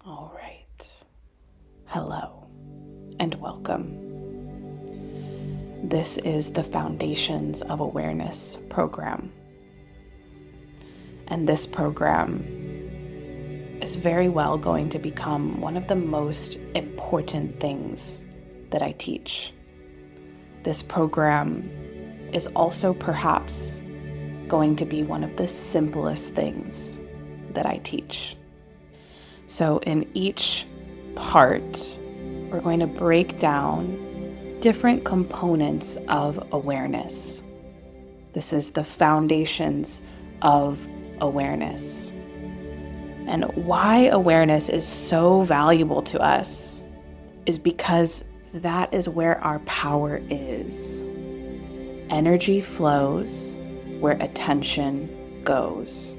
All right. Hello and welcome. This is the Foundations of Awareness program. And this program is very well going to become one of the most important things that I teach. This program is also perhaps going to be one of the simplest things that I teach. So in each part, we're going to break down different components of awareness. This is the foundations of awareness. And why awareness is so valuable to us is because that is where our power is. Energy flows where attention goes.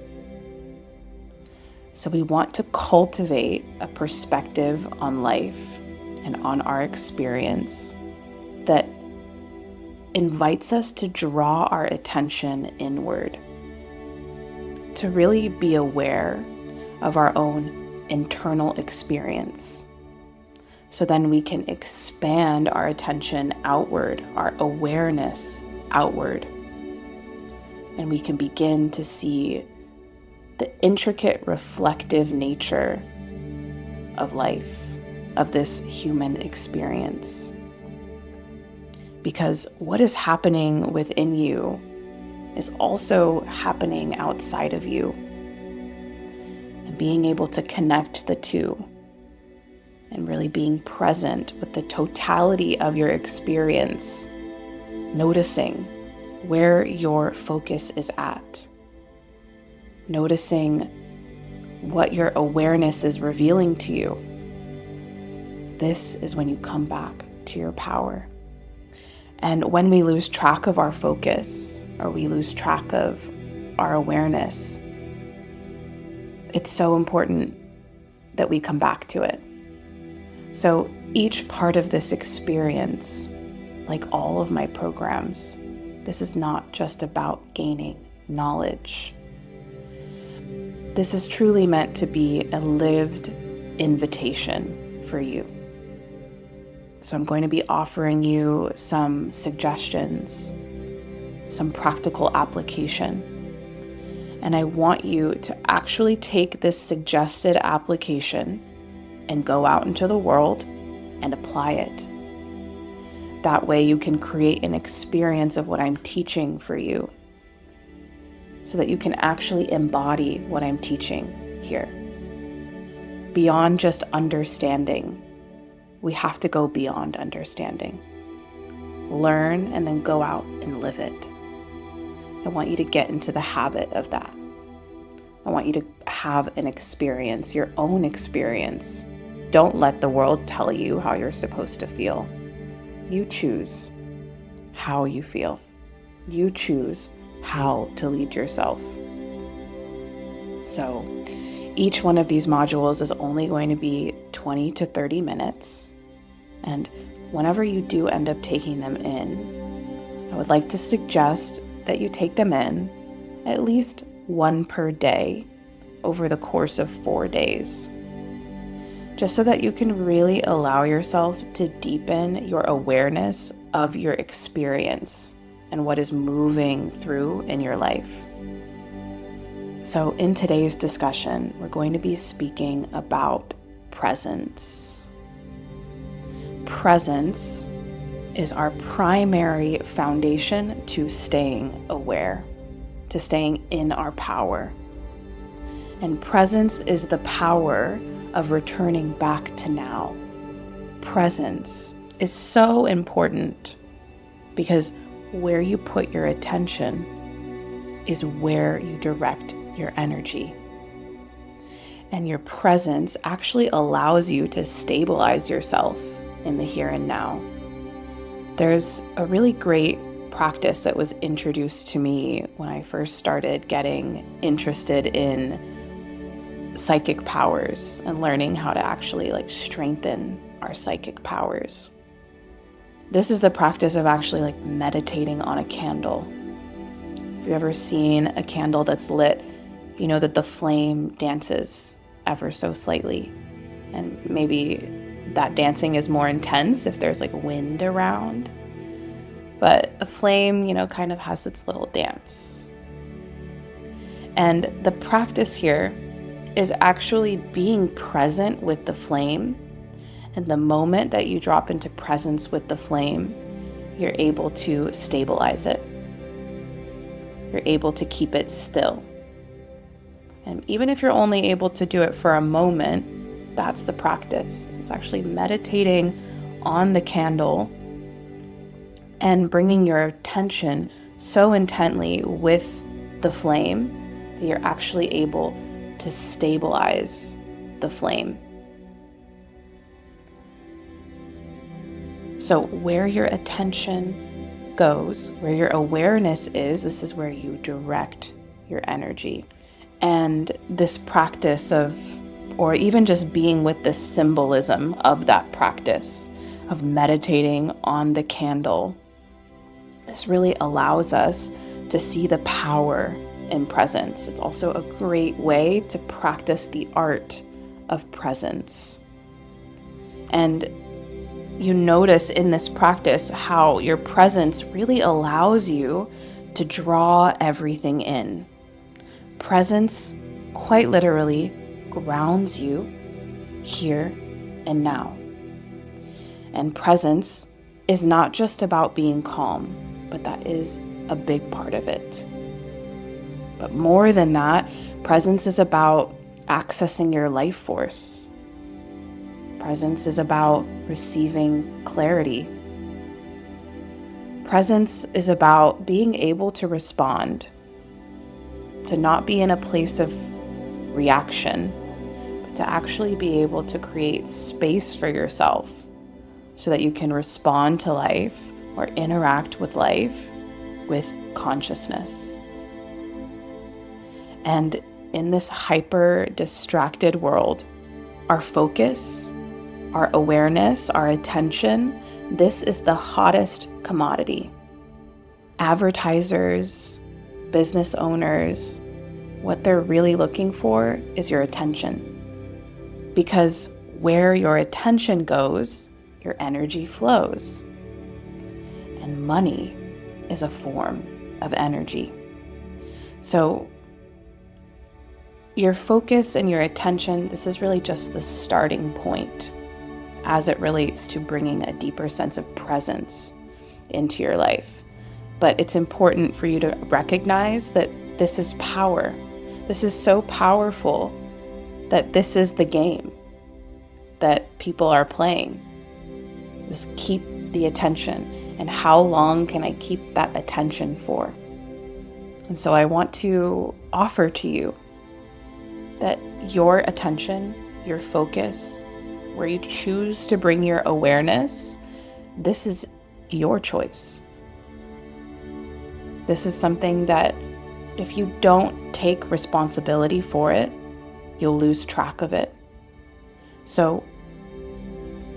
So we want to cultivate a perspective on life and on our experience that invites us to draw our attention inward, to really be aware of our own internal experience. So then we can expand our attention outward, our awareness outward, and we can begin to see the intricate reflective nature of life, of this human experience. Because what is happening within you is also happening outside of you. And being able to connect the two and really being present with the totality of your experience, noticing where your focus is at. Noticing what your awareness is revealing to you. This is when you come back to your power. And when we lose track of our focus, or we lose track of our awareness, it's so important that we come back to it. So each part of this experience, like all of my programs, this is not just about gaining knowledge. This is truly meant to be a lived invitation for you. So I'm going to be offering you some suggestions, some practical application. And I want you to actually take this suggested application and go out into the world and apply it. That way you can create an experience of what I'm teaching for you, so that you can actually embody what I'm teaching here. Beyond just understanding, we have to go beyond understanding. Learn and then go out and live it. I want you to get into the habit of that. I want you to have an experience, your own experience. Don't let the world tell you how you're supposed to feel. You choose how you feel. You choose how to lead yourself. So each one of these modules is only going to be 20 to 30 minutes. And whenever you do end up taking them in, I would like to suggest that you take them in at least one per day over the course of 4 days, just so that you can really allow yourself to deepen your awareness of your experience and what is moving through in your life. So in today's discussion, we're going to be speaking about presence. Presence is our primary foundation to staying aware, to staying in our power. And presence is the power of returning back to now. Presence is so important because where you put your attention is where you direct your energy. And your presence actually allows you to stabilize yourself in the here and now. There's a really great practice that was introduced to me when I first started getting interested in psychic powers and learning how to actually strengthen our psychic powers. This is the practice of actually meditating on a candle. If you've ever seen a candle that's lit, you know that the flame dances ever so slightly. And maybe that dancing is more intense if there's like wind around. But a flame, kind of has its little dance. And the practice here is actually being present with the flame. And the moment that you drop into presence with the flame, you're able to stabilize it. You're able to keep it still. And even if you're only able to do it for a moment, that's the practice. It's actually meditating on the candle and bringing your attention so intently with the flame that you're actually able to stabilize the flame. So where your attention goes, where your awareness is, this is where you direct your energy. And this practice or even just being with the symbolism of that practice of meditating on the candle, this really allows us to see the power in presence. It's also a great way to practice the art of presence. And you notice in this practice how your presence really allows you to draw everything in. Presence quite literally grounds you here and now. And presence is not just about being calm, but that is a big part of it. But more than that, presence is about accessing your life force. Presence is about receiving clarity. Presence is about being able to respond, to not be in a place of reaction, but to actually be able to create space for yourself so that you can respond to life or interact with life with consciousness. And in this hyper distracted world, our focus, our awareness, our attention, this is the hottest commodity. Advertisers, business owners, what they're really looking for is your attention. Because where your attention goes, your energy flows. And money is a form of energy. So your focus and your attention, this is really just the starting point as it relates to bringing a deeper sense of presence into your life. But it's important for you to recognize that this is power. This is so powerful that this is the game that people are playing. Just keep the attention. And how long can I keep that attention for? And so I want to offer to you that your attention, your focus, where you choose to bring your awareness, this is your choice. This is something that if you don't take responsibility for it, you'll lose track of it. So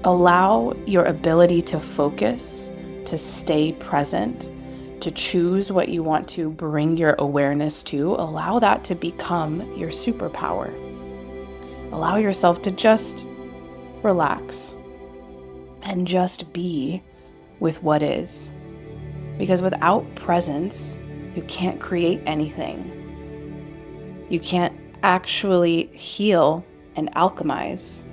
allow your ability to focus, to stay present, to choose what you want to bring your awareness to, allow that to become your superpower. Allow yourself to just relax and just be with what is. Because without presence, you can't create anything. You can't actually heal and alchemize.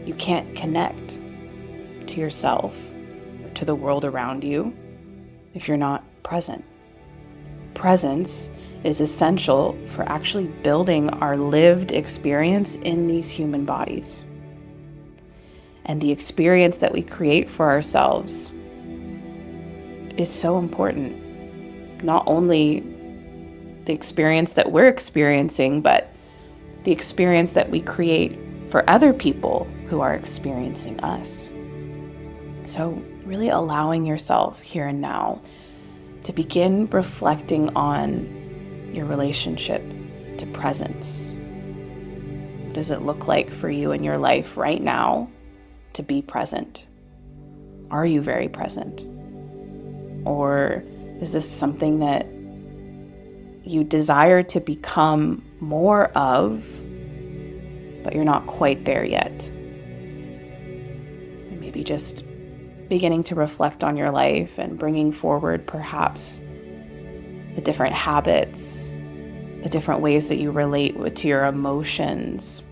You can't connect to yourself or to the world around you if you're not present. Presence is essential for actually building our lived experience in these human bodies. And the experience that we create for ourselves is so important. Not only the experience that we're experiencing, but the experience that we create for other people who are experiencing us. So really allowing yourself here and now to begin reflecting on your relationship to presence. What does it look like for you in your life right now to be present? Are you very present? Or is this something that you desire to become more of but you're not quite there yet. And maybe just beginning to reflect on your life and bringing forward perhaps the different habits, the different ways that you relate to your emotions.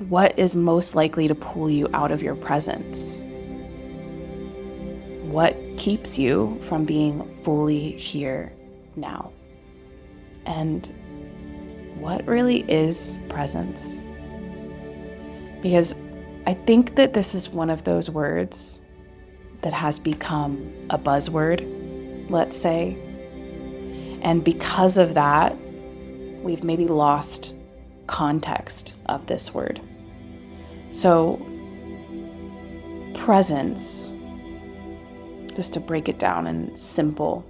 What is most likely to pull you out of your presence? What keeps you from being fully here now? And what really is presence? Because I think that this is one of those words that has become a buzzword, let's say. And because of that, we've maybe lost context of this word. So, presence, just to break it down in simple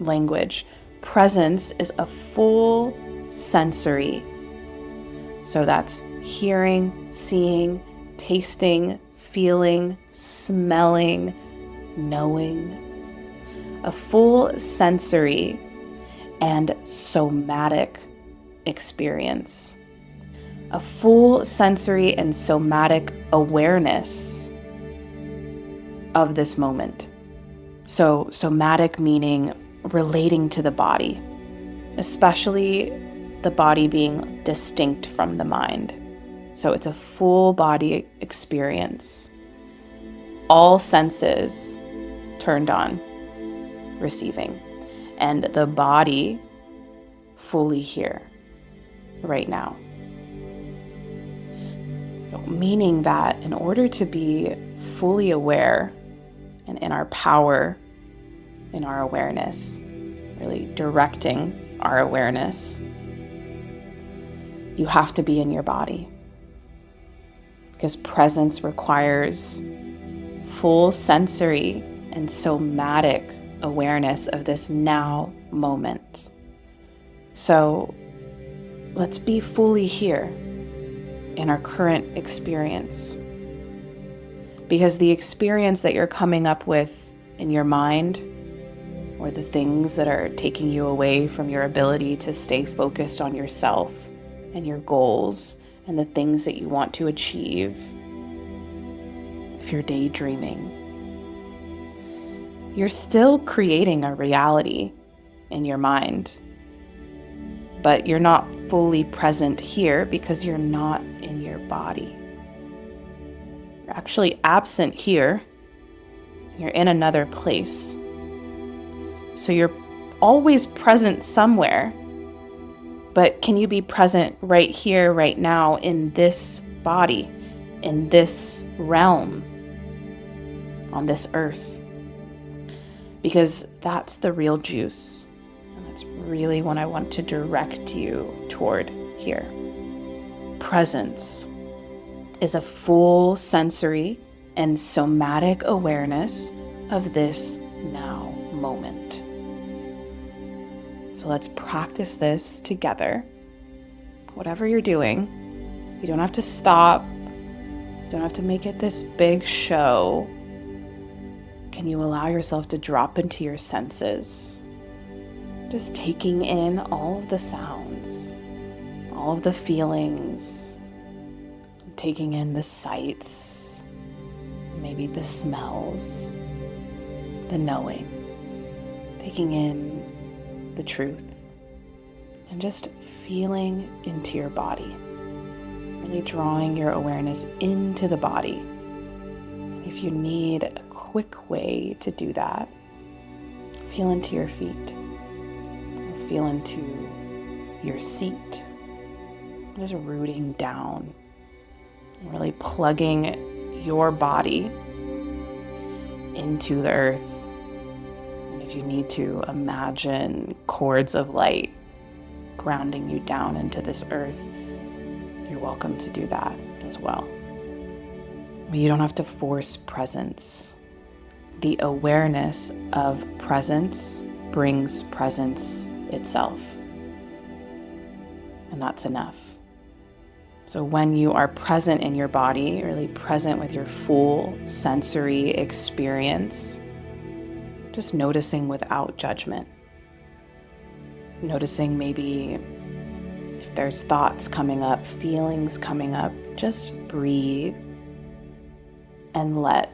language, presence is a full sensory. So that's hearing, seeing, tasting, feeling, smelling, knowing. A full sensory and somatic experience. A full sensory and somatic awareness of this moment. So somatic meaning relating to the body, especially the body being distinct from the mind. So it's a full body experience. All senses turned on, receiving, and the body fully here, right now. So, meaning that in order to be fully aware and in our power, in our awareness, really directing our awareness, you have to be in your body. Because presence requires full sensory and somatic awareness of this now moment. So let's be fully here in our current experience. Because the experience that you're coming up with in your mind, or the things that are taking you away from your ability to stay focused on yourself and your goals and the things that you want to achieve, if you're daydreaming, you're still creating a reality in your mind, but you're not fully present here because you're not in your body. You're actually absent here. You're in another place. So you're always present somewhere, but can you be present right here, right now, in this body, in this realm, on this earth? Because that's the real juice. And that's really what I want to direct you toward here. Presence is a full sensory and somatic awareness of this now moment. So let's practice this together. Whatever you're doing, you don't have to stop. You don't have to make it this big show. Can you allow yourself to drop into your senses? Just taking in all of the sounds, all of the feelings, taking in the sights, maybe the smells, the knowing, taking in the truth, and just feeling into your body, really drawing your awareness into the body. And if you need a quick way to do that, feel into your feet, or feel into your seat, just rooting down, really plugging your body into the earth. And if you need to, imagine cords of light grounding you down into this earth, you're welcome to do that as well. You don't have to force presence. The awareness of presence brings presence itself. And that's enough. So when you are present in your body, really present with your full sensory experience, just noticing without judgment. Noticing maybe If there's thoughts coming up, feelings coming up, just breathe and let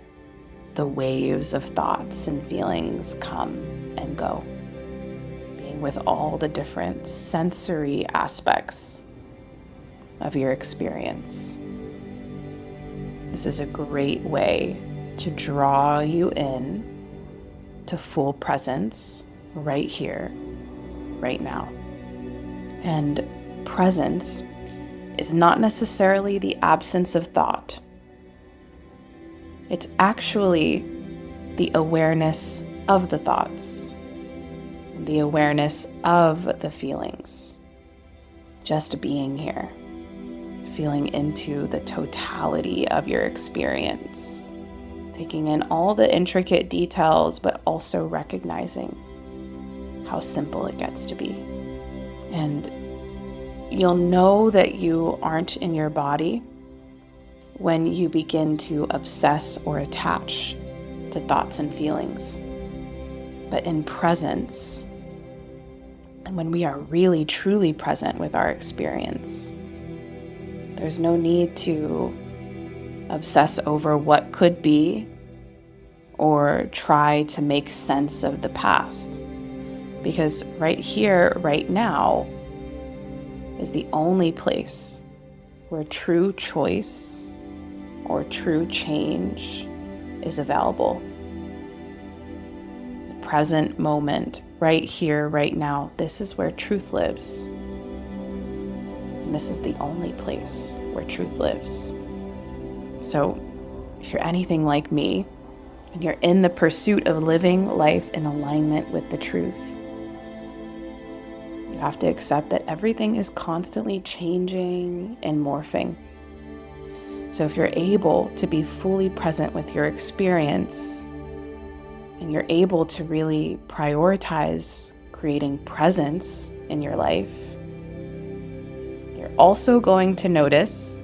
the waves of thoughts and feelings come and go, being with all the different sensory aspects of your experience. This is a great way to draw you in to full presence right here, right now. And presence is not necessarily the absence of thought. It's actually the awareness of the thoughts, the awareness of the feelings, just being here, feeling into the totality of your experience, taking in all the intricate details, but also recognizing how simple it gets to be. And you'll know that you aren't in your body when you begin to obsess or attach to thoughts and feelings. But in presence, and when we are really truly present with our experience, there's no need to obsess over what could be or try to make sense of the past. Because right here, right now, is the only place where true choice or true change is available. The present moment, right here, right now, this is where truth lives. And this is the only place where truth lives. So if you're anything like me, and you're in the pursuit of living life in alignment with the truth, you have to accept that everything is constantly changing and morphing. So if you're able to be fully present with your experience, and you're able to really prioritize creating presence in your life, you're also going to notice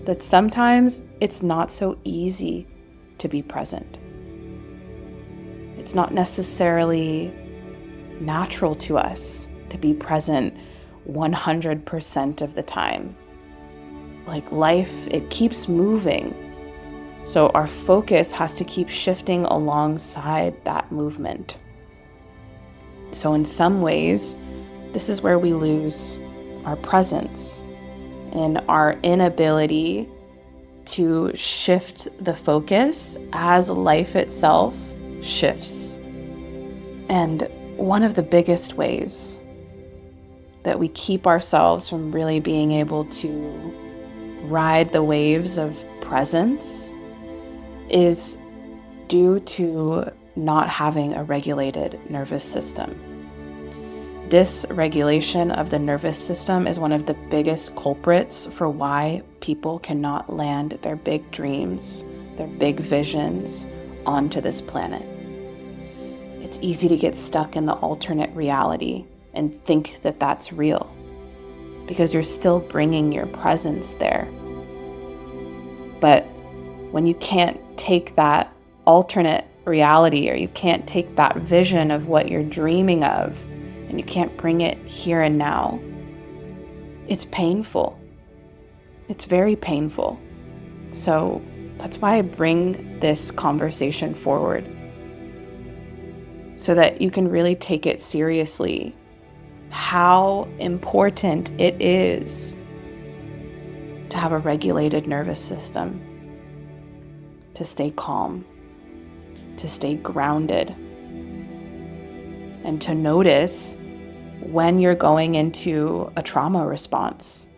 that sometimes it's not so easy to be present. It's not necessarily natural to us to be present 100% of the time. Like life, it keeps moving. So our focus has to keep shifting alongside that movement. So in some ways, this is where we lose our presence and our inability to shift the focus as life itself shifts. And one of the biggest ways that we keep ourselves from really being able to ride the waves of presence is due to not having a regulated nervous system. Dysregulation of the nervous system is one of the biggest culprits for why people cannot land their big dreams, their big visions onto this planet. It's easy to get stuck in the alternate reality and think that that's real because you're still bringing your presence there. But when you can't take that alternate reality, or you can't take that vision of what you're dreaming of, and you can't bring it here and now, it's painful. It's very painful. So that's why I bring this conversation forward, so that you can really take it seriously, how important it is to have a regulated nervous system, to stay calm, to stay grounded, and to notice when you're going into a trauma response.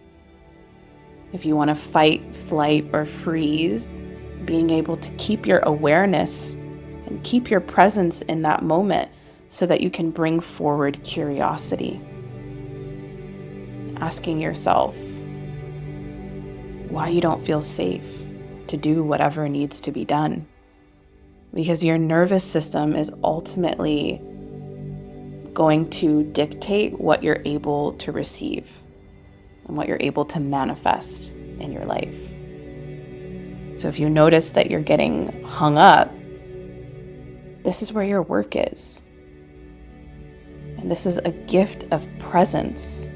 If you want to fight, flight, or freeze, being able to keep your awareness and keep your presence in that moment so that you can bring forward curiosity. Asking yourself why you don't feel safe to do whatever needs to be done. Because your nervous system is ultimately going to dictate what you're able to receive and what you're able to manifest in your life. So if you notice that you're getting hung up, this is where your work is. And this is a gift of presence.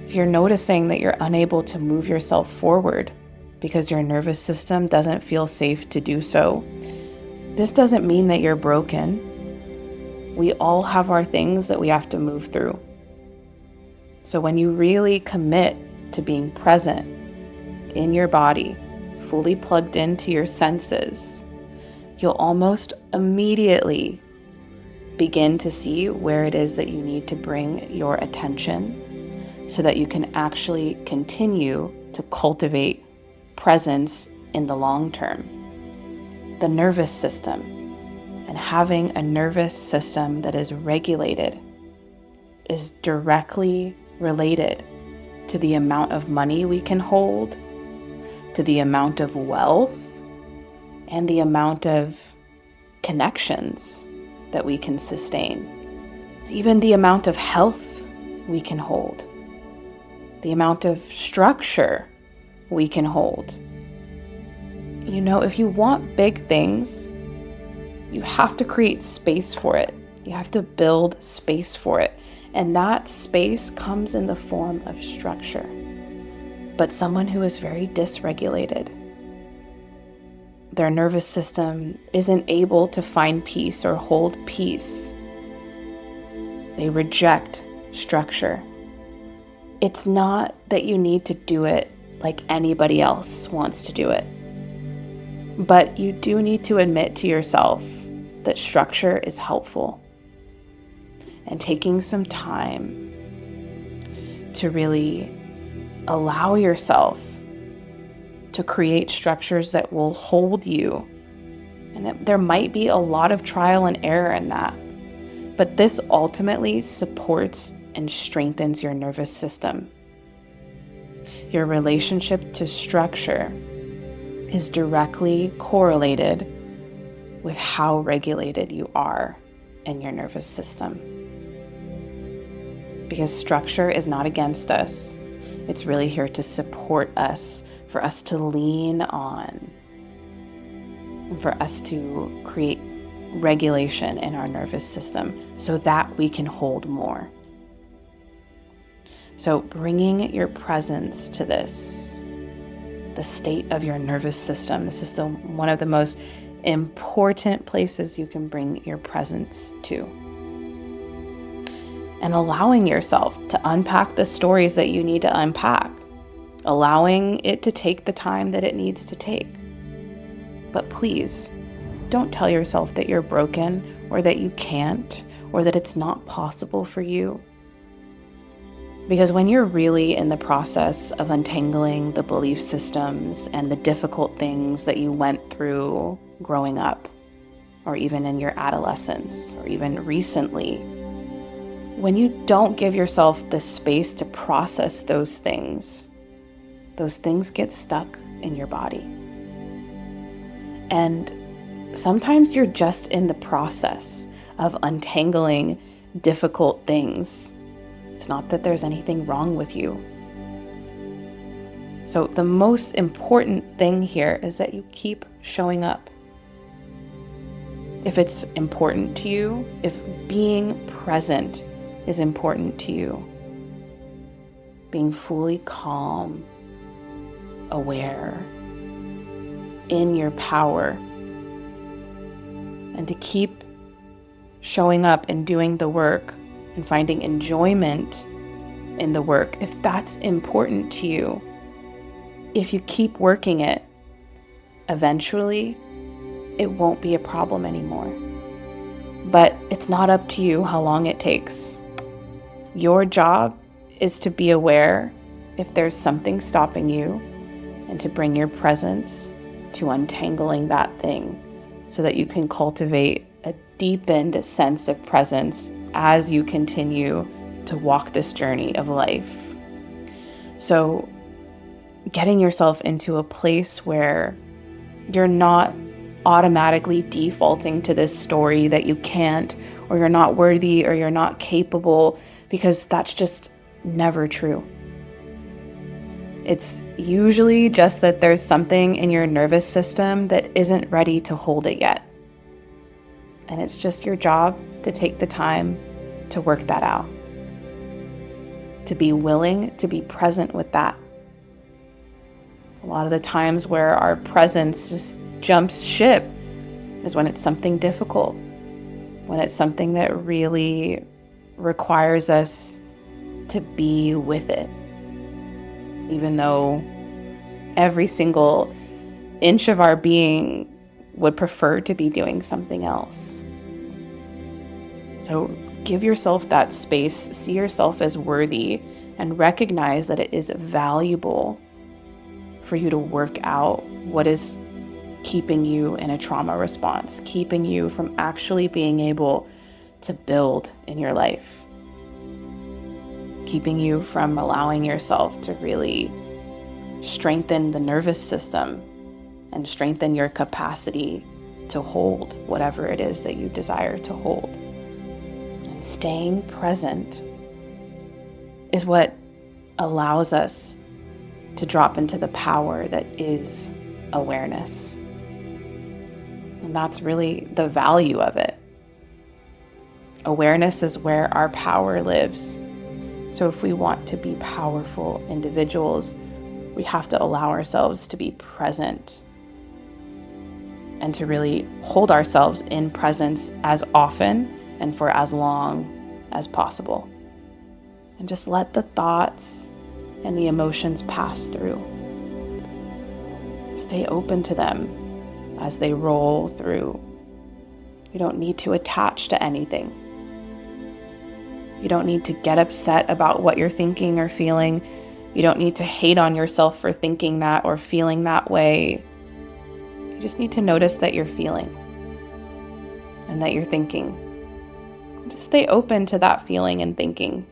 If if you're noticing that you're unable to move yourself forward because your nervous system doesn't feel safe to do so, this doesn't mean that you're broken. We all have our things that we have to move through. So when you really commit to being present in your body, fully plugged into your senses, you'll almost immediately begin to see where it is that you need to bring your attention so that you can actually continue to cultivate presence in the long term. The nervous system, and having a nervous system that is regulated, is directly related to the amount of money we can hold, to the amount of wealth, and the amount of connections that we can sustain. Even the amount of health we can hold, the amount of structure we can hold. You know, if you want big things, you have to create space for it. You have to build space for it. And that space comes in the form of structure. But someone who is very dysregulated, their nervous system isn't able to find peace or hold peace. They reject structure. It's not that you need to do it like anybody else wants to do it. But you do need to admit to yourself that structure is helpful. And taking some time to really allow yourself to create structures that will hold you. And there might be a lot of trial and error in that. But this ultimately supports and strengthens your nervous system. Your relationship to structure is directly correlated with how regulated you are in your nervous system. Because structure is not against us. It's really here to support us, for us to lean on, and for us to create regulation in our nervous system so that we can hold more. So bringing your presence to this, the state of your nervous system, this is one of the most important places you can bring your presence to. And allowing yourself to unpack the stories that you need to unpack, allowing it to take the time that it needs to take. But please, don't tell yourself that you're broken or that you can't or that it's not possible for you. Because when you're really in the process of untangling the belief systems and the difficult things that you went through growing up, or even in your adolescence, or even recently, when you don't give yourself the space to process those things get stuck in your body. And sometimes you're just in the process of untangling difficult things. It's not that there's anything wrong with you. So the most important thing here is that you keep showing up. If it's important to you, if being present is important to you, being fully calm, aware, in your power, and to keep showing up and doing the work and finding enjoyment in the work, if that's important to you, if you keep working it, eventually it won't be a problem anymore. But it's not up to you how long it takes. Your job is to be aware if there's something stopping you and to bring your presence to untangling that thing so that you can cultivate a deepened sense of presence as you continue to walk this journey of life. So getting yourself into a place where you're not automatically defaulting to this story that you can't, or you're not worthy, or you're not capable, because that's just never true. It's usually just that there's something in your nervous system that isn't ready to hold it yet. And it's just your job to take the time to work that out. to be willing to be present with that. A lot of the times where our presence just jumps ship is when it's something difficult, when it's something that really requires us to be with it, even though every single inch of our being would prefer to be doing something else. So give yourself that space, see yourself as worthy, and recognize that it is valuable for you to work out what is keeping you in a trauma response, keeping you from actually being able to build in your life, keeping you from allowing yourself to really strengthen the nervous system and strengthen your capacity to hold whatever it is that you desire to hold. And staying present is what allows us to drop into the power that is awareness. And that's really the value of it. Awareness is where our power lives. So if we want to be powerful individuals, we have to allow ourselves to be present and to really hold ourselves in presence as often and for as long as possible. And just let the thoughts and the emotions pass through. Stay open to them as they roll through. You don't need to attach to anything. You don't need to get upset about what you're thinking or feeling. You don't need to hate on yourself for thinking that or feeling that way. You just need to notice that you're feeling and that you're thinking. Just stay open to that feeling and thinking.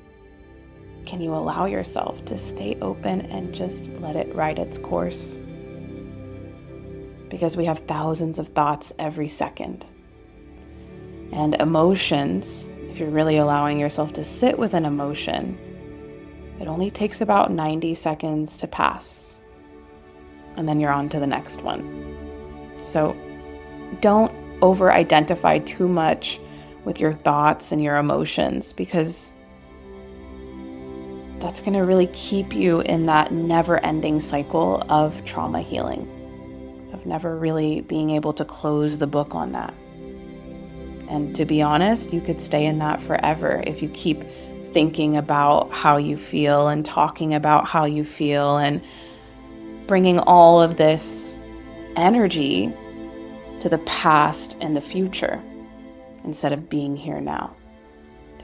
Can you allow yourself to stay open and just let it ride its course? Because we have thousands of thoughts every second. And emotions, if you're really allowing yourself to sit with an emotion, it only takes about 90 seconds to pass. And then you're on to the next one. So don't over-identify too much with your thoughts and your emotions, because that's going to really keep you in that never-ending cycle of trauma healing, of never really being able to close the book on that. And to be honest, you could stay in that forever if you keep thinking about how you feel and talking about how you feel and bringing all of this energy to the past and the future instead of being here now.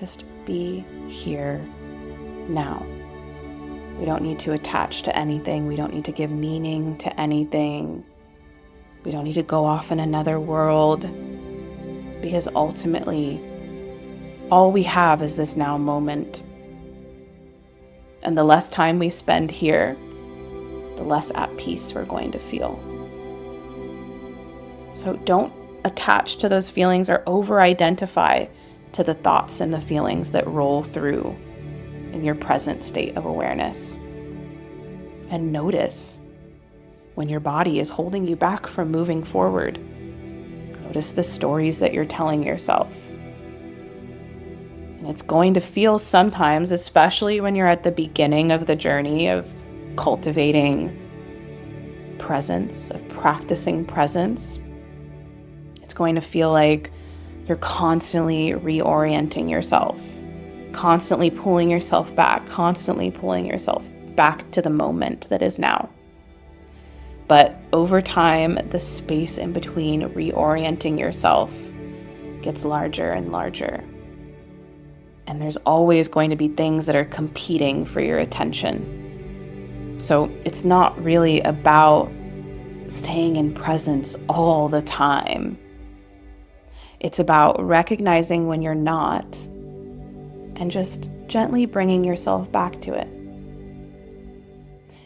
Just be here now. We don't need to attach to anything. We don't need to give meaning to anything. We don't need to go off in another world, because ultimately all we have is this now moment. And the less time we spend here, the less at peace we're going to feel. So don't attach to those feelings or over-identify to the thoughts and the feelings that roll through in your present state of awareness. And notice when your body is holding you back from moving forward. Notice the stories that you're telling yourself. And it's going to feel sometimes, especially when you're at the beginning of the journey of cultivating presence, of practicing presence, it's going to feel like you're constantly reorienting yourself, constantly pulling yourself back to the moment that is now. But over time, the space in between reorienting yourself gets larger and larger. And there's always going to be things that are competing for your attention. So it's not really about staying in presence all the time. It's about recognizing when you're not and just gently bringing yourself back to it.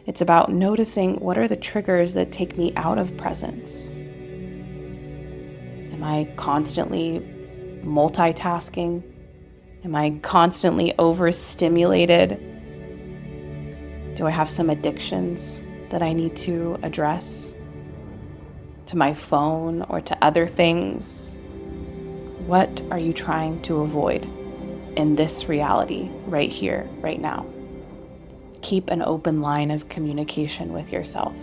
It's about noticing what are the triggers that take me out of presence. Am I constantly multitasking? Am I constantly overstimulated? Do I have some addictions that I need to address to my phone or to other things? What are you trying to avoid in this reality right here, right now? keep an open line of communication with yourself.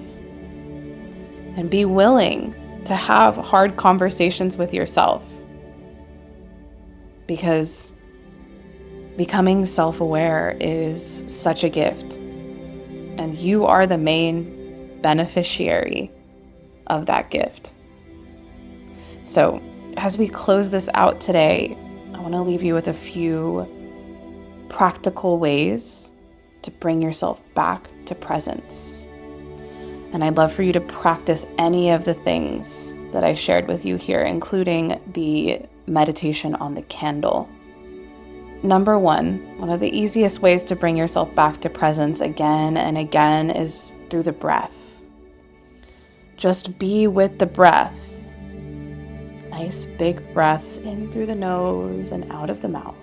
And be willing to have hard conversations with yourself. Because becoming self-aware is such a gift. And you are the main beneficiary of that gift. So as we close this out today, I want to leave you with a few practical ways to bring yourself back to presence. And I'd love for you to practice any of the things that I shared with you here, including the meditation on the candle. Number one of the easiest ways to bring yourself back to presence again and again is through the breath. Just be with the breath. Nice big breaths in through the nose and out of the mouth.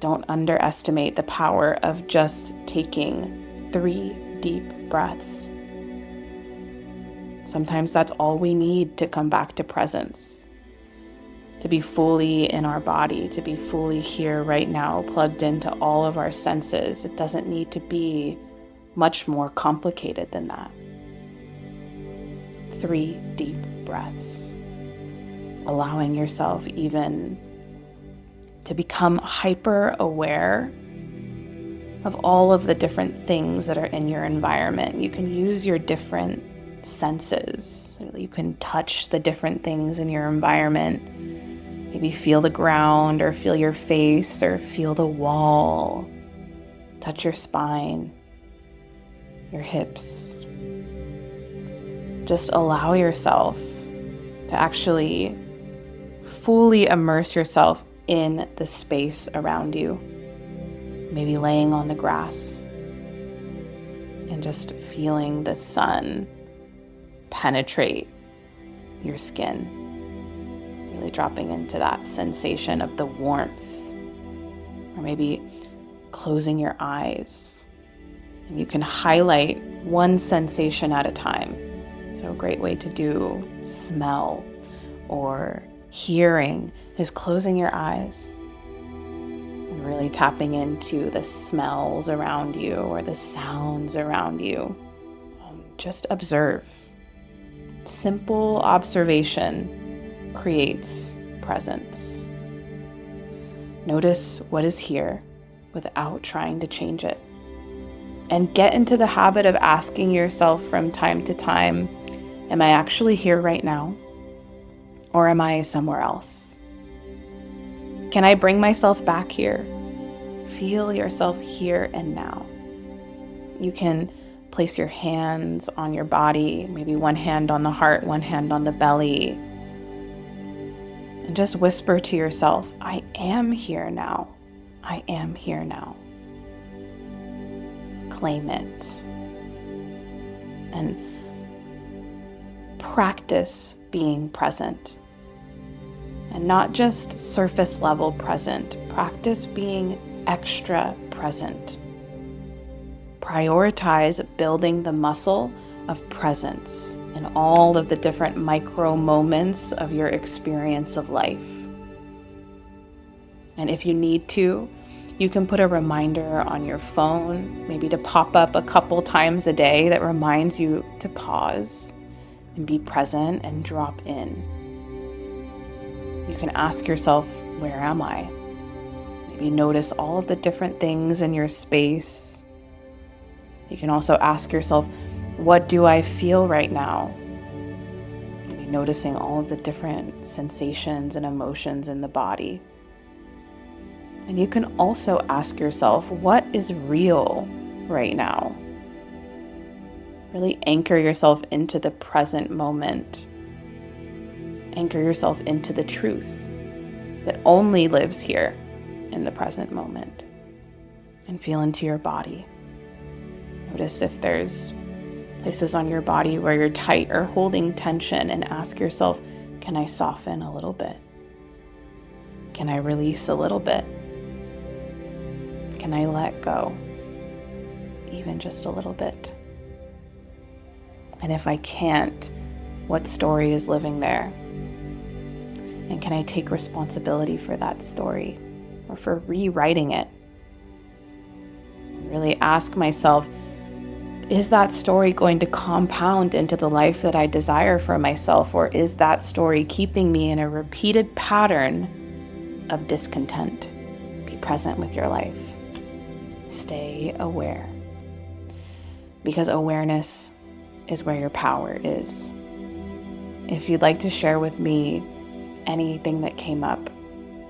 Don't underestimate the power of just taking 3 deep breaths. Sometimes that's all we need to come back to presence, to be fully in our body, to be fully here right now, plugged into all of our senses. It doesn't need to be much more complicated than that. 3 deep breaths, allowing yourself even to become hyper aware of all of the different things that are in your environment. You can use your different senses. You can touch the different things in your environment. Maybe feel the ground or feel your face or feel the wall. Touch your spine, your hips. Just allow yourself to actually fully immerse yourself in the space around you. Maybe laying on the grass and just feeling the sun penetrate your skin. Really dropping into that sensation of the warmth. Or maybe closing your eyes. And you can highlight one sensation at a time. So a great way to do smell or hearing is closing your eyes and really tapping into the smells around you or the sounds around you. Just observe. Simple observation creates presence. Notice what is here without trying to change it. And get into the habit of asking yourself from time to time, am I actually here right now? Or am I somewhere else? Can I bring myself back here? Feel yourself here and now. You can place your hands on your body, maybe one hand on the heart, one hand on the belly, and just whisper to yourself, I am here now. I am here now. Claim it. And practice being present. And not just surface level present. Practice being extra present. Prioritize building the muscle of presence in all of the different micro moments of your experience of life. And if you need to, you can put a reminder on your phone, maybe to pop up a couple times a day that reminds you to pause and be present and drop in. You can ask yourself, where am I? Maybe notice all of the different things in your space. You can also ask yourself, what do I feel right now? Maybe noticing all of the different sensations and emotions in the body. And you can also ask yourself, what is real right now? Really anchor yourself into the present moment. Anchor yourself into the truth that only lives here in the present moment. And feel into your body. Notice if there's places on your body where you're tight or holding tension, and ask yourself, can I soften a little bit? Can I release a little bit? Can I let go? Even just a little bit. And if I can't, what story is living there? And can I take responsibility for that story or for rewriting it? Really ask myself, is that story going to compound into the life that I desire for myself, or is that story keeping me in a repeated pattern of discontent? Be present with your life. Stay aware. Because awareness is where your power is. If you'd like to share with me anything that came up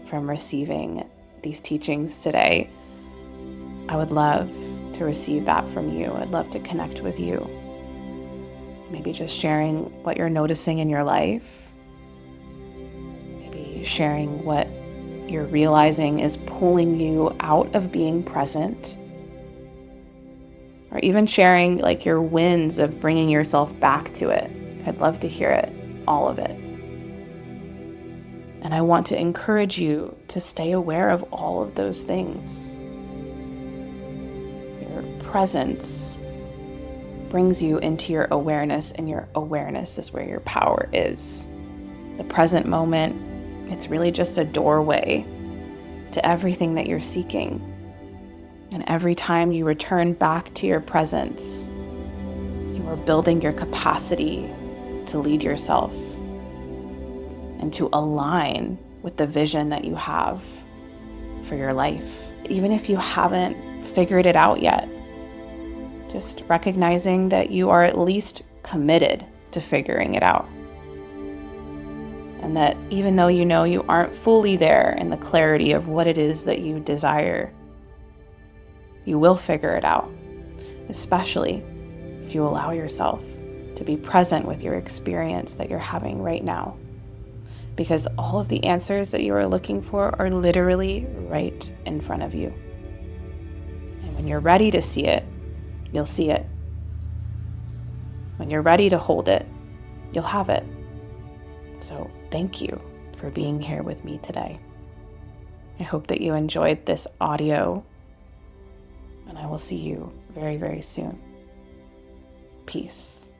from receiving these teachings today, I would love to receive that from you. I'd love to connect with you. Maybe just sharing what you're noticing in your life. Maybe sharing what you're realizing is pulling you out of being present. Or even sharing like your wins of bringing yourself back to it. I'd love to hear it, all of it. And I want to encourage you to stay aware of all of those things. Your presence brings you into your awareness, and your awareness is where your power is. The present moment, it's really just a doorway to everything that you're seeking. And every time you return back to your presence, you are building your capacity to lead yourself and to align with the vision that you have for your life. Even if you haven't figured it out yet, just recognizing that you are at least committed to figuring it out. And that even though you know you aren't fully there in the clarity of what it is that you desire, you will figure it out, especially if you allow yourself to be present with your experience that you're having right now. Because all of the answers that you are looking for are literally right in front of you. And when you're ready to see it, you'll see it. When you're ready to hold it, you'll have it. So thank you for being here with me today. I hope that you enjoyed this audio, and I will see you very, very soon. Peace.